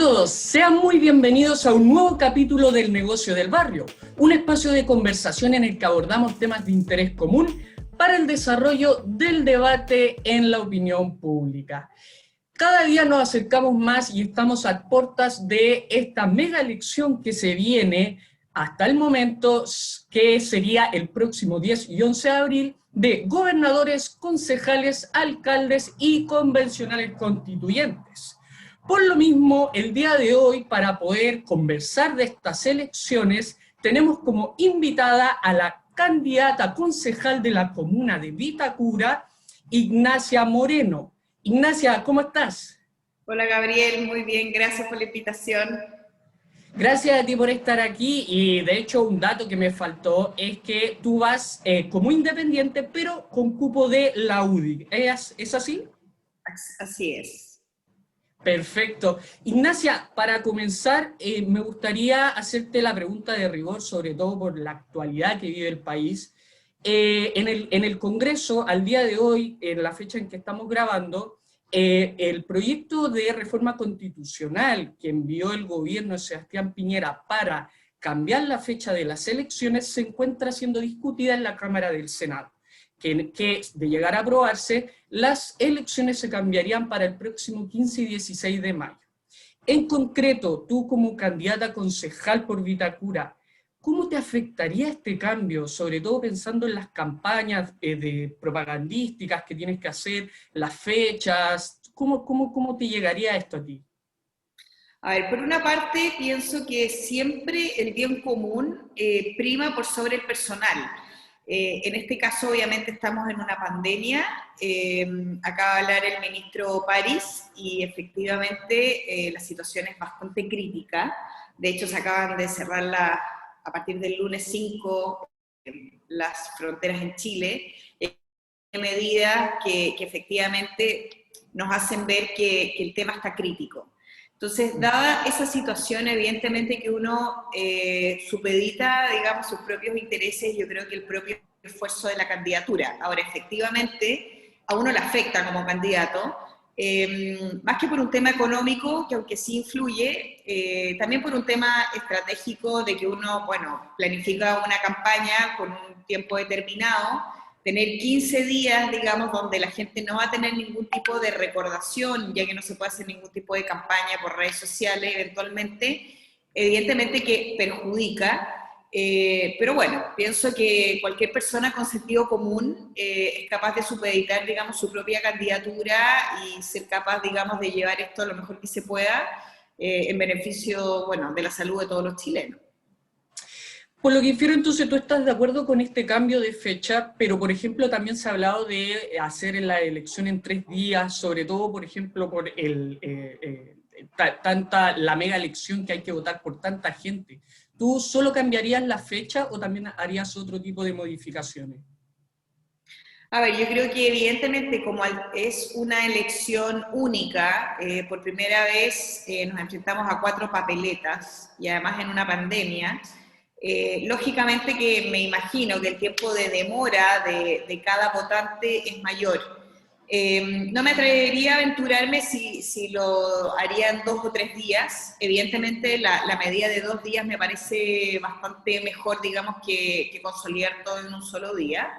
todos, sean muy bienvenidos a un nuevo capítulo del Negocio del Barrio, un espacio de conversación en el que abordamos temas de interés común para el desarrollo del debate en la opinión pública. Cada día nos acercamos más y estamos a puertas de esta mega elección que se viene hasta el momento, que sería el próximo 10 y 11 de abril, de gobernadores, concejales, alcaldes y convencionales constituyentes. Por lo mismo, el día de hoy, para poder conversar de estas elecciones, tenemos como invitada a la candidata concejal de la comuna de Vitacura, Ignacia Moreno. Ignacia, ¿cómo estás? Hola Gabriel, muy bien, gracias por la invitación. Gracias a ti por estar aquí, y de hecho un dato que me faltó es que tú vas como independiente, pero con cupo de la UDI. ¿Es así? Así es. Perfecto. Ignacia, para comenzar, me gustaría hacerte la pregunta de rigor, sobre todo por la actualidad que vive el país. En el Congreso, al día de hoy, en la fecha en que estamos grabando, el proyecto de reforma constitucional que envió el gobierno de Sebastián Piñera para cambiar la fecha de las elecciones se encuentra siendo discutida en la Cámara del Senado. Que de llegar a aprobarse, las elecciones se cambiarían para el próximo 15 y 16 de mayo. En concreto, tú como candidata concejal por Vitacura, ¿cómo te afectaría este cambio? Sobre todo pensando en las campañas de propagandísticas que tienes que hacer, las fechas, ¿cómo te llegaría esto a ti? A ver, por una parte pienso que siempre el bien común prima por sobre el personal. En este caso, obviamente, estamos en una pandemia. Acaba de hablar el ministro París y efectivamente la situación es bastante crítica. De hecho, se acaban de cerrar a partir del lunes 5 las fronteras en Chile, medidas que efectivamente nos hacen ver que el tema está crítico. Entonces, dada esa situación, evidentemente que uno supedita, digamos, sus propios intereses, yo creo que el propio esfuerzo de la candidatura. Ahora, efectivamente, a uno le afecta como candidato, más que por un tema económico, que aunque sí influye, también por un tema estratégico de que uno, bueno, planifica una campaña con un tiempo determinado, tener 15 días, digamos, donde la gente no va a tener ningún tipo de recordación, ya que no se puede hacer ningún tipo de campaña por redes sociales eventualmente, evidentemente que perjudica, pero bueno, pienso que cualquier persona con sentido común es capaz de supeditar, digamos, su propia candidatura y ser capaz, digamos, de llevar esto lo mejor que se pueda en beneficio, bueno, de la salud de todos los chilenos. Por lo que infiero, entonces, tú estás de acuerdo con este cambio de fecha, pero, por ejemplo, también se ha hablado de hacer la elección en 3 días, sobre todo, por ejemplo, por la mega elección que hay que votar por tanta gente. ¿Tú solo cambiarías la fecha o también harías otro tipo de modificaciones? A ver, yo creo que evidentemente como es una elección única, por primera vez nos enfrentamos a 4 papeletas y además en una pandemia, lógicamente que me imagino que el tiempo de demora de cada votante es mayor. No me atrevería a aventurarme si lo haría en 2 o 3 días. Evidentemente la medida de 2 días me parece bastante mejor, digamos, que consolidar todo en un solo día.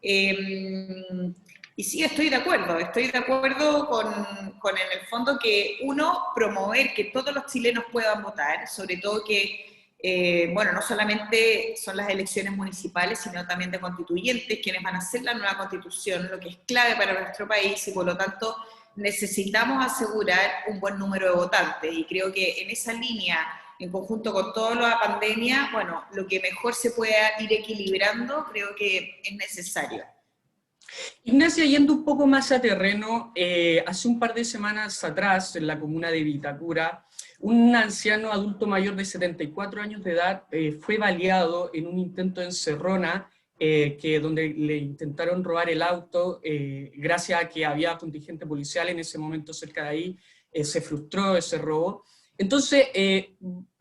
Y sí, estoy de acuerdo con en el fondo que uno, promover que todos los chilenos puedan votar, sobre todo que, bueno, no solamente son las elecciones municipales, sino también de constituyentes, quienes van a hacer la nueva constitución, lo que es clave para nuestro país y por lo tanto necesitamos asegurar un buen número de votantes y creo que en esa línea en conjunto con toda la pandemia, bueno, lo que mejor se pueda ir equilibrando creo que es necesario. Ignacia, yendo un poco más a terreno, hace un par de semanas atrás, en la comuna de Vitacura, un anciano adulto mayor de 74 años de edad fue baleado en un intento de encerrona, donde le intentaron robar el auto, gracias a que había contingente policial en ese momento cerca de ahí, se frustró ese robo. Entonces,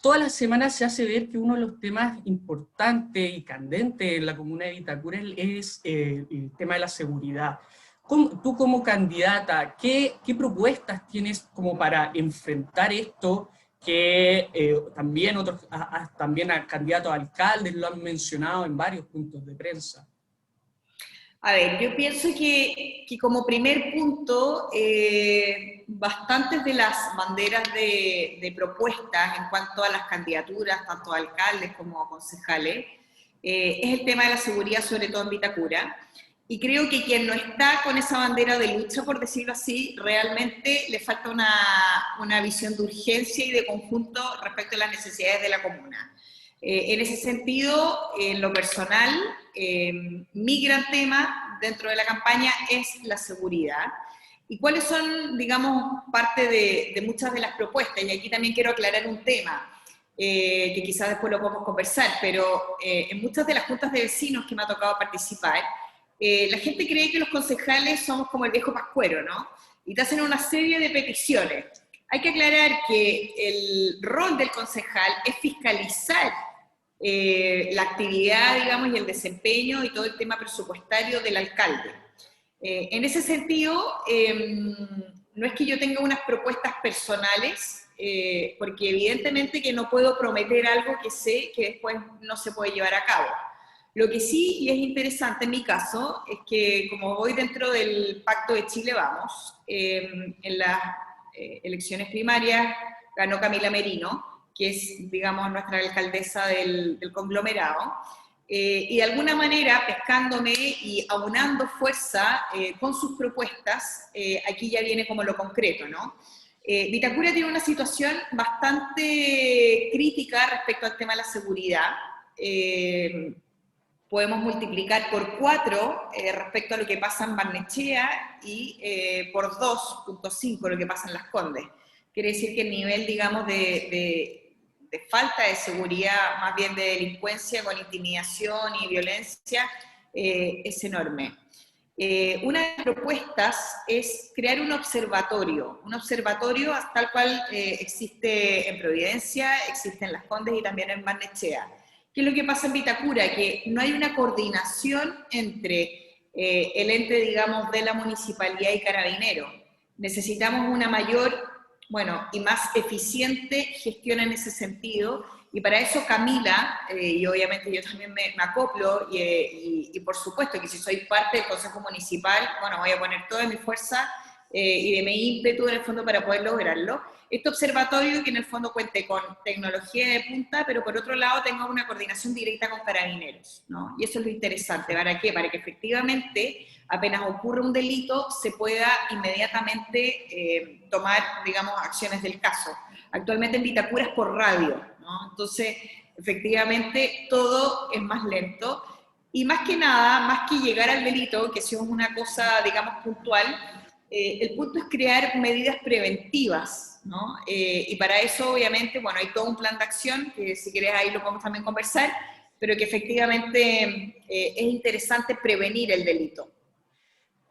todas las semanas se hace ver que uno de los temas importantes y candentes en la comuna de Vitacura es el tema de la seguridad. Tú como candidata, ¿qué propuestas tienes como para enfrentar esto que también también a candidatos a alcaldes lo han mencionado en varios puntos de prensa. A ver, yo pienso que como primer punto, bastantes de las banderas de propuestas en cuanto a las candidaturas, tanto a alcaldes como a concejales, es el tema de la seguridad, sobre todo en Vitacura. Y creo que quien no está con esa bandera de lucha, por decirlo así, realmente le falta una visión de urgencia y de conjunto respecto a las necesidades de la comuna. En ese sentido, en lo personal, mi gran tema dentro de la campaña es la seguridad. ¿Y cuáles son, digamos, parte de muchas de las propuestas? Y aquí también quiero aclarar un tema, que quizás después lo podemos conversar, pero en muchas de las juntas de vecinos que me ha tocado participar, la gente cree que los concejales somos como el viejo pascuero, ¿no? Y te hacen una serie de peticiones. Hay que aclarar que el rol del concejal es fiscalizar la actividad, digamos, y el desempeño y todo el tema presupuestario del alcalde. En ese sentido, no es que yo tenga unas propuestas personales, porque evidentemente que no puedo prometer algo que sé que después no se puede llevar a cabo. Lo que sí, y es interesante en mi caso, es que como voy dentro del Pacto de Chile Vamos, en las elecciones primarias ganó Camila Merino, que es, digamos, nuestra alcaldesa del conglomerado, y de alguna manera, pescándome y aunando fuerza con sus propuestas, aquí ya viene como lo concreto, ¿no? Vitacura tiene una situación bastante crítica respecto al tema de la seguridad. Podemos multiplicar por 4 respecto a lo que pasa en Barnechea y por 2.5 lo que pasa en Las Condes. Quiere decir que el nivel, digamos, de falta de seguridad, más bien de delincuencia con intimidación y violencia, es enorme. Una de las propuestas es crear un observatorio tal cual existe en Providencia, existe en Las Condes y también en Barnechea. ¿Qué es lo que pasa en Vitacura? Que no hay una coordinación entre el ente, digamos, de la municipalidad y Carabineros. Necesitamos una mayor, bueno, y más eficiente gestión en ese sentido, y para eso Camila, y obviamente yo también me acoplo, y por supuesto que si soy parte del Consejo Municipal, bueno, voy a poner toda mi fuerza y de mi ímpetu en el fondo para poder lograrlo. Este observatorio que en el fondo cuente con tecnología de punta, pero por otro lado tenga una coordinación directa con Carabineros, ¿no? Y eso es lo interesante. ¿Para qué? Para que efectivamente, apenas ocurre un delito, se pueda inmediatamente tomar, digamos, acciones del caso. Actualmente en Vitacura es por radio, ¿no? Entonces, efectivamente, todo es más lento. Y más que nada, más que llegar al delito, que si es una cosa, digamos, puntual, el punto es crear medidas preventivas, ¿no? Y para eso, obviamente, bueno, hay todo un plan de acción, que si querés ahí lo podemos también conversar, pero que efectivamente es interesante prevenir el delito.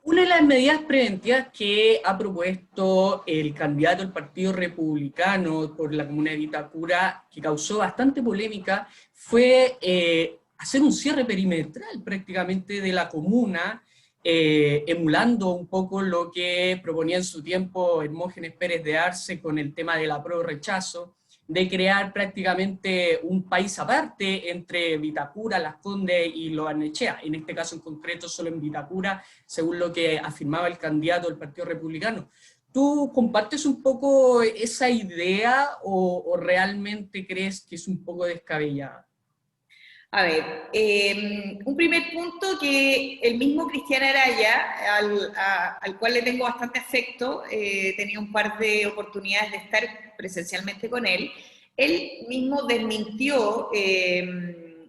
Una de las medidas preventivas que ha propuesto el candidato del Partido Republicano por la comuna de Vitacura, que causó bastante polémica, fue hacer un cierre perimetral prácticamente de la comuna, emulando un poco lo que proponía en su tiempo Hermógenes Pérez de Arce con el tema del apruebo-rechazo, de crear prácticamente un país aparte entre Vitacura, Las Condes y Lo Barnechea, en este caso en concreto solo en Vitacura, según lo que afirmaba el candidato del Partido Republicano. ¿Tú compartes un poco esa idea o realmente crees que es un poco descabellada? A ver, un primer punto que el mismo Cristian Araya, al cual le tengo bastante afecto, tenía un par de oportunidades de estar presencialmente con él mismo desmintió,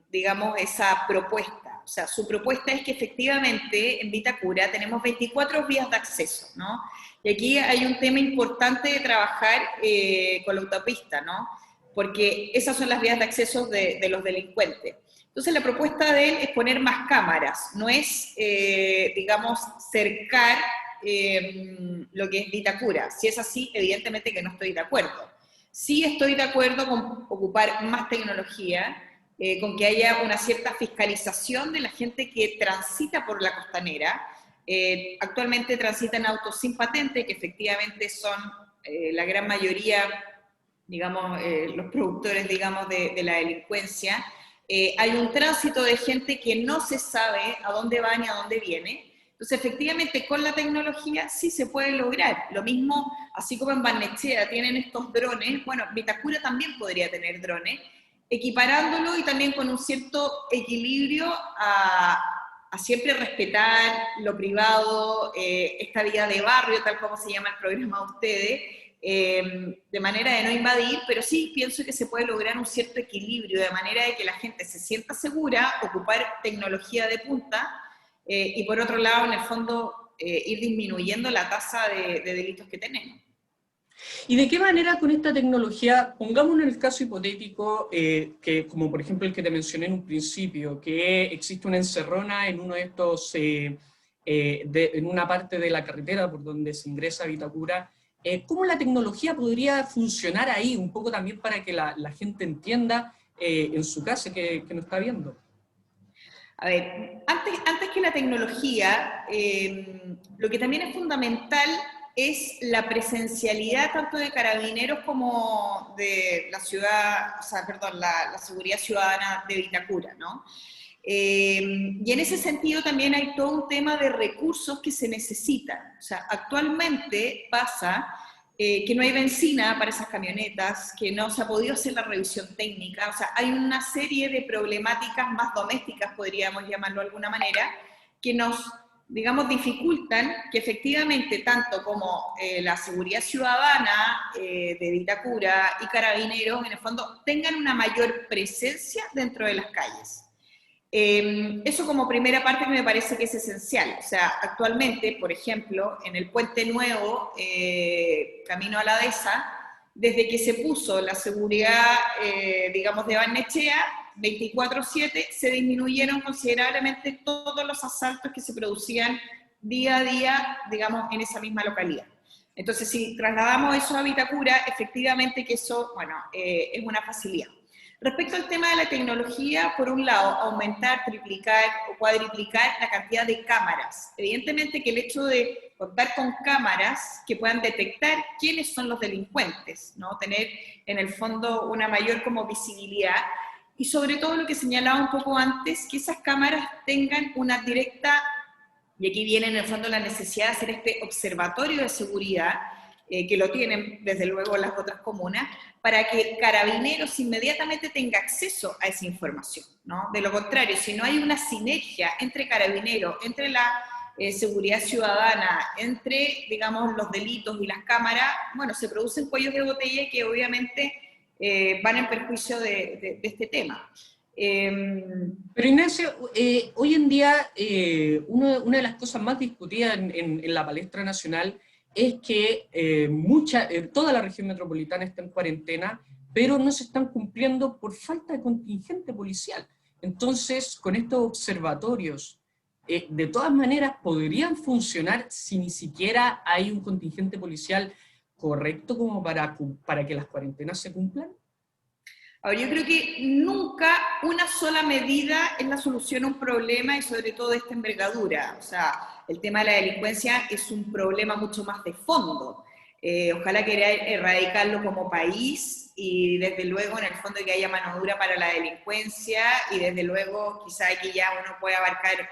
digamos, esa propuesta. O sea, su propuesta es que efectivamente en Vitacura tenemos 24 vías de acceso, ¿no? Y aquí hay un tema importante de trabajar con la autopista, ¿no? Porque esas son las vías de acceso de los delincuentes. Entonces la propuesta de él es poner más cámaras, no es, digamos, cercar lo que es Vitacura. Si es así, evidentemente que no estoy de acuerdo. Sí estoy de acuerdo con ocupar más tecnología, con que haya una cierta fiscalización de la gente que transita por la costanera. Actualmente transitan autos sin patente, que efectivamente son la gran mayoría digamos, los productores, digamos, de la delincuencia. Hay un tránsito de gente que no se sabe a dónde va ni a dónde viene. Entonces, efectivamente, con la tecnología sí se puede lograr. Lo mismo, así como en Barnechea tienen estos drones, bueno, Vitacura también podría tener drones, equiparándolo y también con un cierto equilibrio a siempre respetar lo privado, esta vida de barrio, tal como se llama el programa de ustedes, de manera de no invadir, pero sí pienso que se puede lograr un cierto equilibrio, de manera de que la gente se sienta segura, ocupar tecnología de punta, y por otro lado, en el fondo, ir disminuyendo la tasa de delitos que tenemos. ¿Y de qué manera con esta tecnología, pongámonos en el caso hipotético, que como por ejemplo el que te mencioné en un principio, que existe una encerrona en uno de estos, en una parte de la carretera por donde se ingresa a Vitacura, ¿cómo la tecnología podría funcionar ahí, un poco también para que la gente entienda en su casa que nos está viendo? A ver, antes que la tecnología, lo que también es fundamental es la presencialidad tanto de carabineros como de la ciudad, o sea, perdón, la seguridad ciudadana de Vitacura, ¿no? Y en ese sentido también hay todo un tema de recursos que se necesitan. O sea, actualmente pasa que no hay benzina para esas camionetas, que no se ha podido hacer la revisión técnica, o sea, hay una serie de problemáticas más domésticas, podríamos llamarlo de alguna manera, que nos, digamos, dificultan que efectivamente tanto como la seguridad ciudadana de Vitacura y Carabineros, en el fondo, tengan una mayor presencia dentro de las calles. Eso como primera parte que me parece que es esencial. O sea, actualmente, por ejemplo, en el Puente Nuevo, camino a la Dehesa, desde que se puso la seguridad, digamos, de Barnechea, 24/7, se disminuyeron considerablemente todos los asaltos que se producían día a día, digamos, en esa misma localidad. Entonces, si trasladamos eso a Vitacura, efectivamente que eso, bueno, es una facilidad. Respecto al tema de la tecnología, por un lado, aumentar, triplicar o cuadriplicar la cantidad de cámaras. Evidentemente que el hecho de contar con cámaras que puedan detectar quiénes son los delincuentes, ¿no? Tener en el fondo una mayor como visibilidad y sobre todo lo que señalaba un poco antes, que esas cámaras tengan una directa, y aquí viene en el fondo la necesidad de hacer este observatorio de seguridad, que lo tienen desde luego las otras comunas, para que Carabineros inmediatamente tenga acceso a esa información, ¿no? De lo contrario, si no hay una sinergia entre Carabineros, entre la seguridad ciudadana, entre, digamos, los delitos y las cámaras, bueno, se producen cuellos de botella que obviamente van en perjuicio de este tema. Pero Ignacio, hoy en día una de las cosas más discutidas en la palestra nacional es que toda la región metropolitana está en cuarentena, pero no se están cumpliendo por falta de contingente policial. Entonces, con estos observatorios, de todas maneras, podrían funcionar si ni siquiera hay un contingente policial correcto como para que las cuarentenas se cumplan. Ahora, yo creo que nunca una sola medida es la solución a un problema y sobre todo de esta envergadura. O sea, el tema de la delincuencia es un problema mucho más de fondo. Ojalá quería erradicarlo como país y desde luego en el fondo que haya mano dura para la delincuencia y desde luego quizá aquí ya uno puede abarcar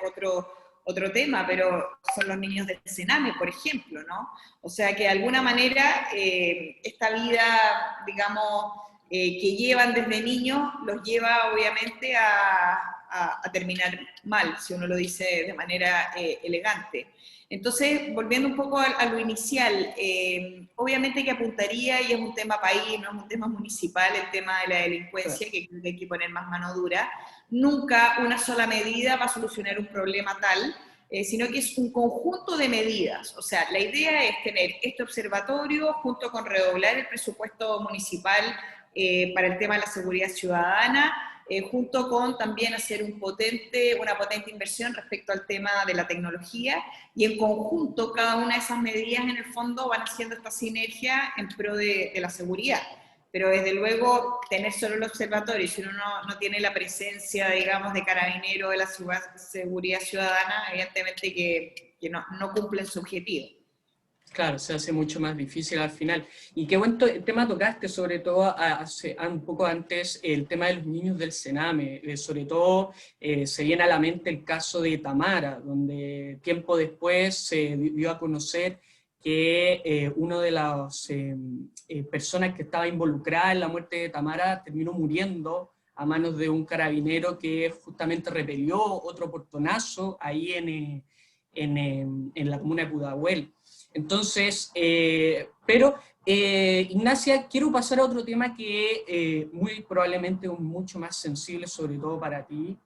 otro tema, pero son los niños del Sename, por ejemplo, ¿no? O sea que de alguna manera esta vida, digamos, que llevan desde niños, los lleva obviamente a terminar mal, si uno lo dice de manera elegante. Entonces, volviendo un poco a lo inicial, obviamente que apuntaría, y es un tema país, no es un tema municipal, el tema de la delincuencia, que creo que hay que poner más mano dura. Nunca una sola medida va a solucionar un problema tal, sino que es un conjunto de medidas. O sea, la idea es tener este observatorio junto con redoblar el presupuesto municipal para el tema de la seguridad ciudadana, junto con también hacer una potente inversión respecto al tema de la tecnología, y en conjunto cada una de esas medidas en el fondo van haciendo esta sinergia en pro de la seguridad. Pero desde luego tener solo el observatorio, si uno no tiene la presencia, digamos, de Carabinero de la seguridad ciudadana, evidentemente que no cumplen su objetivo. Claro, se hace mucho más difícil al final. Y qué buen tema tocaste, sobre todo un poco antes, el tema de los niños del Sename. Sobre todo se viene a la mente el caso de Tamara, donde tiempo después se dio a conocer que una de las personas que estaba involucrada en la muerte de Tamara terminó muriendo a manos de un carabinero que justamente repelió otro portonazo ahí en la comuna de Pudahuel. Entonces, Ignacia, quiero pasar a otro tema que muy probablemente es mucho más sensible, sobre todo para ti,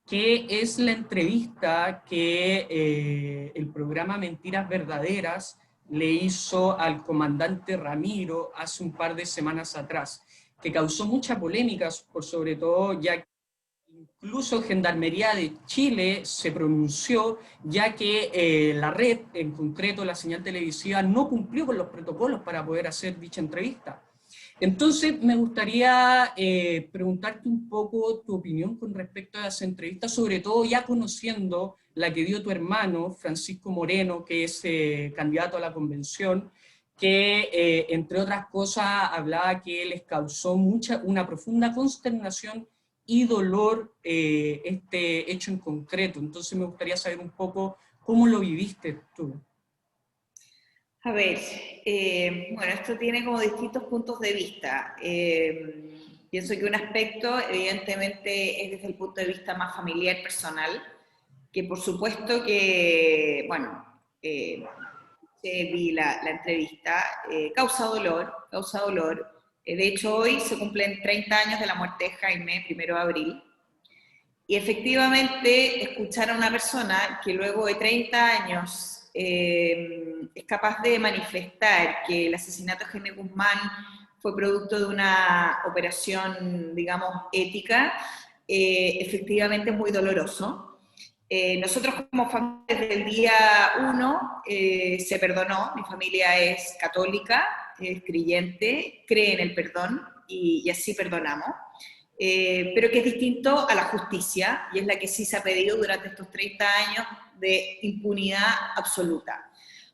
que es la entrevista que el programa Mentiras Verdaderas le hizo al comandante Ramiro hace un par de semanas atrás, que causó mucha polémica, por sobre todo ya que incluso Gendarmería de Chile se pronunció, ya que la red, en concreto la señal televisiva, no cumplió con los protocolos para poder hacer dicha entrevista. Entonces, me gustaría preguntarte un poco tu opinión con respecto a esa entrevista, sobre todo ya conociendo la que dio tu hermano, Francisco Moreno, que es candidato a la convención, que entre otras cosas hablaba que les causó una profunda consternación y dolor este hecho en concreto. Entonces me gustaría saber un poco cómo lo viviste tú. A ver, bueno, esto tiene como distintos puntos de vista. Pienso que un aspecto, evidentemente, es desde el punto de vista más familiar, personal, que por supuesto que, bueno, vi la entrevista, causa dolor, causa dolor. De hecho, hoy se cumplen 30 años de la muerte de Jaime, 1 de abril, y efectivamente escuchar a una persona que luego de 30 años es capaz de manifestar que el asesinato de Jaime Guzmán fue producto de una operación, digamos, ética, efectivamente es muy doloroso. Nosotros como familia desde el día 1 se perdonó, mi familia es católica, es creyente, cree en el perdón y así perdonamos. Pero que es distinto a la justicia, y es la que sí se ha pedido durante estos 30 años de impunidad absoluta.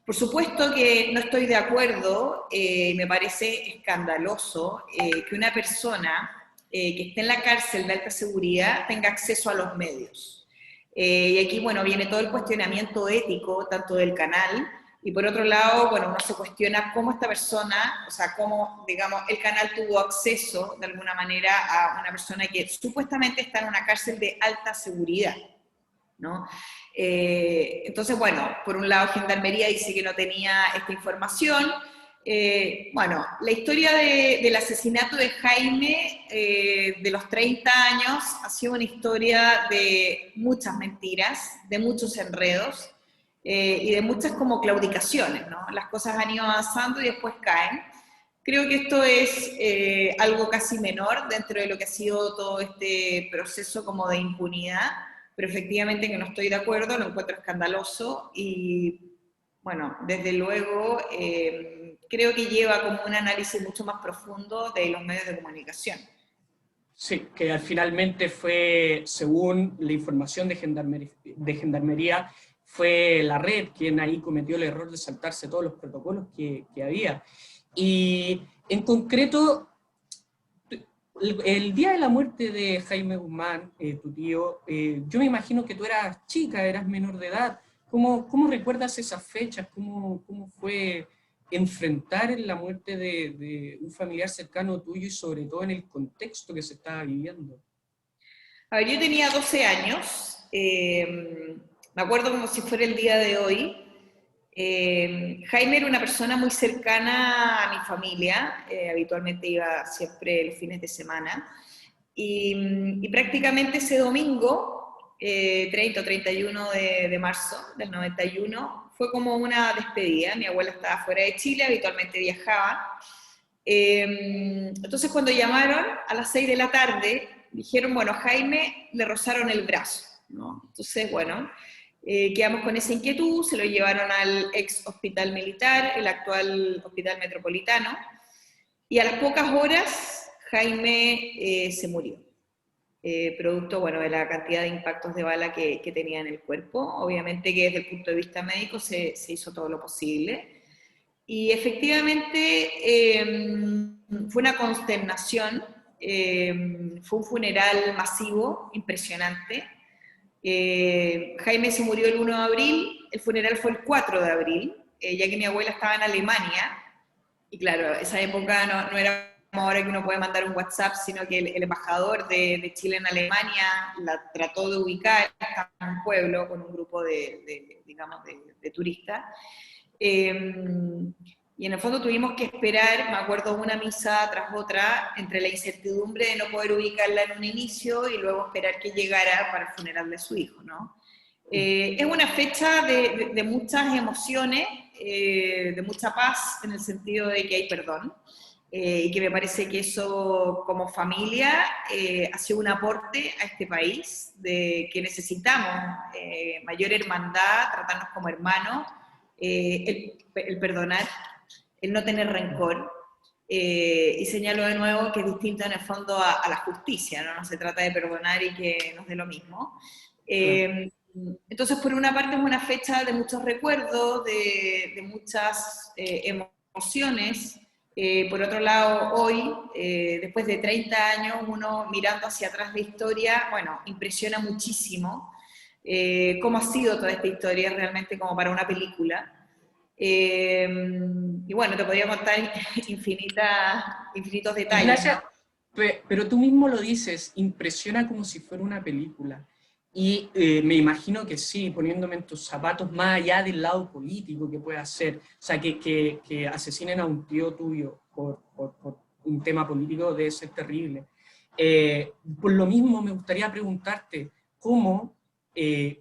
Por supuesto que no estoy de acuerdo, me parece escandaloso que una persona que esté en la cárcel de alta seguridad tenga acceso a los medios. Y aquí, bueno, viene todo el cuestionamiento ético, tanto del canal, y por otro lado, bueno, uno se cuestiona cómo esta persona, o sea, cómo, digamos, el canal tuvo acceso, de alguna manera, a una persona que supuestamente está en una cárcel de alta seguridad, ¿no? Entonces, bueno, por un lado Gendarmería dice que no tenía esta información. Bueno, la historia del asesinato de Jaime de los 30 años ha sido una historia de muchas mentiras, de muchos enredos, y de muchas como claudicaciones, ¿no? Las cosas han ido avanzando y después caen. Creo que esto es algo casi menor dentro de lo que ha sido todo este proceso como de impunidad, pero efectivamente que no estoy de acuerdo, lo encuentro escandaloso y, bueno, desde luego creo que lleva como un análisis mucho más profundo de los medios de comunicación. Sí, que finalmente fue, según la información de Gendarmería, fue la red quien ahí cometió el error de saltarse todos los protocolos que había. Y en concreto, el día de la muerte de Jaime Guzmán, tu tío, yo me imagino que tú eras chica, eras menor de edad. ¿Cómo recuerdas esas fechas? ¿Cómo fue enfrentar la muerte de un familiar cercano tuyo y sobre todo en el contexto que se estaba viviendo? A ver, yo tenía 12 años, me acuerdo como si fuera el día de hoy. Jaime era una persona muy cercana a mi familia, habitualmente iba siempre los fines de semana, y prácticamente ese domingo, 30 o 31 de marzo del 91, fue como una despedida. Mi abuela estaba fuera de Chile, habitualmente viajaba. Entonces cuando llamaron a las 6 de la tarde, dijeron, bueno, Jaime le rozaron el brazo, ¿no? Entonces, bueno, quedamos con esa inquietud, se lo llevaron al ex hospital militar, el actual hospital metropolitano, y a las pocas horas Jaime se murió, producto, bueno, de la cantidad de impactos de bala que tenía en el cuerpo. Obviamente que desde el punto de vista médico se hizo todo lo posible. Y efectivamente fue una consternación, fue un funeral masivo, impresionante. Jaime se murió el 1 de abril, el funeral fue el 4 de abril, ya que mi abuela estaba en Alemania, y claro, esa época no era como ahora que uno puede mandar un WhatsApp, sino que el embajador de Chile en Alemania la trató de ubicar, estaba en un pueblo con un grupo digamos, de turistas. Y en el fondo tuvimos que esperar, me acuerdo, una misa tras otra, entre la incertidumbre de no poder ubicarla en un inicio y luego esperar que llegara para el funeral de su hijo, ¿no? Es una fecha de muchas emociones, de mucha paz, en el sentido de que hay perdón, y que me parece que eso como familia ha sido un aporte a este país, de que necesitamos mayor hermandad, tratarnos como hermanos, el perdonar, el no tener rencor, y señalo de nuevo que es distinto en el fondo a la justicia, ¿no? No se trata de perdonar y que nos dé lo mismo. Entonces, por una parte es una fecha de muchos recuerdos, de muchas emociones. Por otro lado, hoy, después de 30 años, uno mirando hacia atrás la historia, bueno, impresiona muchísimo cómo ha sido toda esta historia realmente como para una película. Y bueno, te podría contar infinitos detalles, ¿no? Ignacia, pero tú mismo lo dices, impresiona como si fuera una película. Y me imagino que sí, poniéndome en tus zapatos, más allá del lado político que pueda ser, o sea, que asesinen a un tío tuyo por un tema político debe ser terrible. Por lo mismo, me gustaría preguntarte cómo,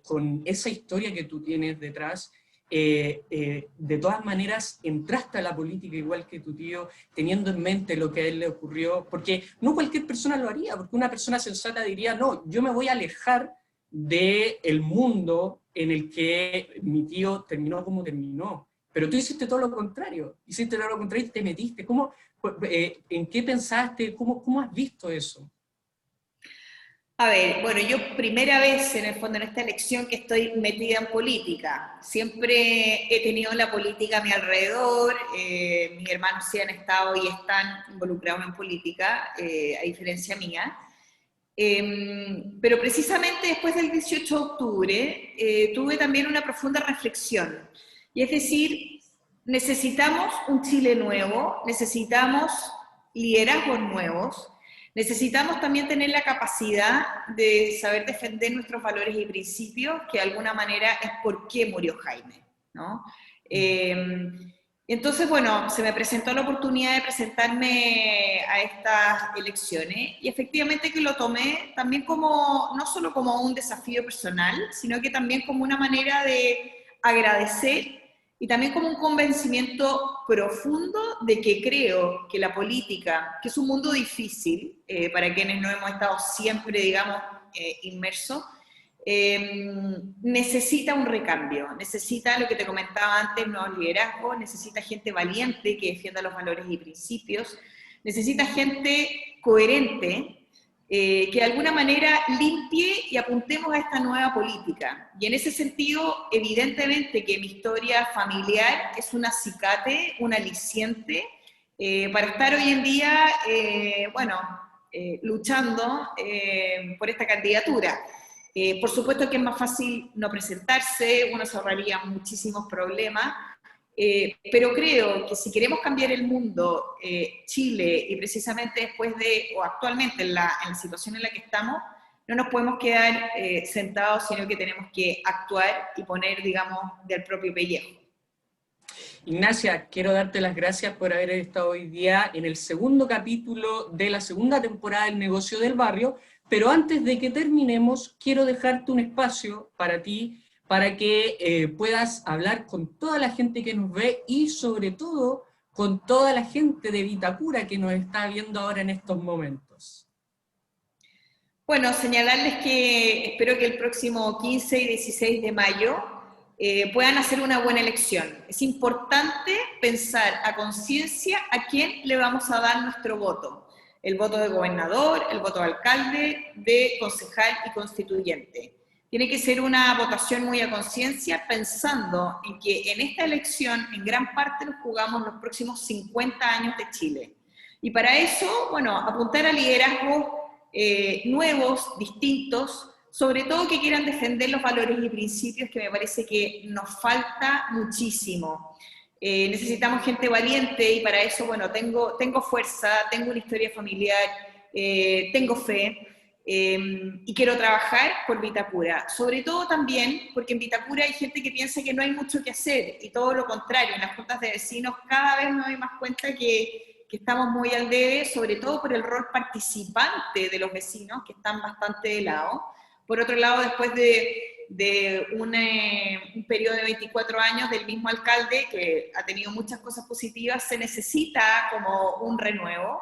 con esa historia que tú tienes detrás, de todas maneras entraste a la política igual que tu tío, teniendo en mente lo que a él le ocurrió, porque no cualquier persona lo haría, porque una persona sensata diría, no, yo me voy a alejar del mundo en el que mi tío terminó como terminó. Pero tú hiciste todo lo contrario, y te metiste. ¿Cómo, ¿En qué pensaste? ¿Cómo has visto eso? A ver, bueno, yo primera vez en el fondo en esta elección que estoy metida en política. Siempre he tenido la política a mi alrededor, mis hermanos sí han estado y están involucrados en política, a diferencia mía. Pero precisamente después del 18 de octubre tuve también una profunda reflexión. Y es decir, necesitamos un Chile nuevo, necesitamos liderazgos nuevos, necesitamos también tener la capacidad de saber defender nuestros valores y principios, que de alguna manera es por qué murió Jaime, ¿no? Entonces, bueno, se me presentó la oportunidad de presentarme a estas elecciones y efectivamente que lo tomé también como, no solo como un desafío personal, sino que también como una manera de agradecer y también como un convencimiento profundo de que creo que la política, que es un mundo difícil para quienes no hemos estado siempre, digamos, inmersos, necesita un recambio, necesita lo que te comentaba antes, nuevos liderazgos, necesita gente valiente que defienda los valores y principios, necesita gente coherente que de alguna manera limpie y apuntemos a esta nueva política. Y en ese sentido, evidentemente que mi historia familiar es un acicate, un aliciente para estar hoy en día, bueno, luchando por esta candidatura. Por supuesto que es más fácil no presentarse, uno se ahorraría muchísimos problemas, pero creo que si queremos cambiar el mundo, Chile, y precisamente después o actualmente en la situación en la que estamos, no nos podemos quedar sentados, sino que tenemos que actuar y poner, digamos, del propio pellejo. Ignacia, quiero darte las gracias por haber estado hoy día en el segundo capítulo de la segunda temporada del Negocio del Barrio, pero antes de que terminemos, quiero dejarte un espacio para ti, para que puedas hablar con toda la gente que nos ve y sobre todo con toda la gente de Vitacura que nos está viendo ahora en estos momentos. Bueno, señalarles que espero que el próximo 15 y 16 de mayo puedan hacer una buena elección. Es importante pensar a conciencia a quién le vamos a dar nuestro voto. El voto de gobernador, el voto de alcalde, de concejal y constituyente. Tiene que ser una votación muy a conciencia, pensando en que en esta elección, en gran parte, nos jugamos los próximos 50 años de Chile. Y para eso, bueno, apuntar a liderazgos nuevos, distintos, sobre todo que quieran defender los valores y principios que me parece que nos falta muchísimo. Necesitamos gente valiente y para eso, bueno, tengo fuerza, tengo una historia familiar, tengo fe. Y quiero trabajar por Vitacura, sobre todo también porque en Vitacura hay gente que piensa que no hay mucho que hacer y todo lo contrario, en las juntas de vecinos cada vez me doy más cuenta que estamos muy al debe, sobre todo por el rol participante de los vecinos que están bastante de lado. Por otro lado, después de un periodo de 24 años del mismo alcalde que ha tenido muchas cosas positivas, se necesita como un renuevo.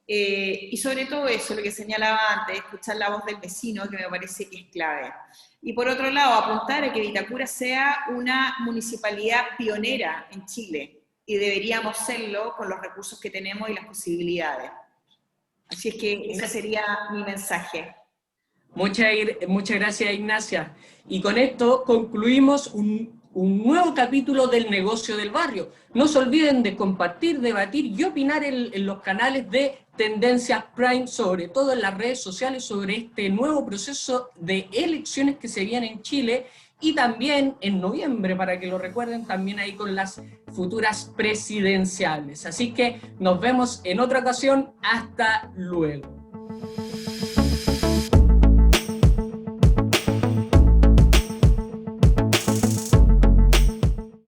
Y sobre todo eso, lo que señalaba antes, escuchar la voz del vecino, que me parece que es clave. Y por otro lado, apuntar a que Vitacura sea una municipalidad pionera en Chile, y deberíamos serlo con los recursos que tenemos y las posibilidades. Así es que ese sería mi mensaje. Muchas gracias, Ignacia. Y con esto concluimos un nuevo capítulo del Negocio del Barrio. No se olviden de compartir, debatir y opinar en los canales de Tendencias Prime, sobre todo en las redes sociales, sobre este nuevo proceso de elecciones que se viene en Chile, y también en noviembre, para que lo recuerden, también ahí con las futuras presidenciales. Así que nos vemos en otra ocasión. Hasta luego.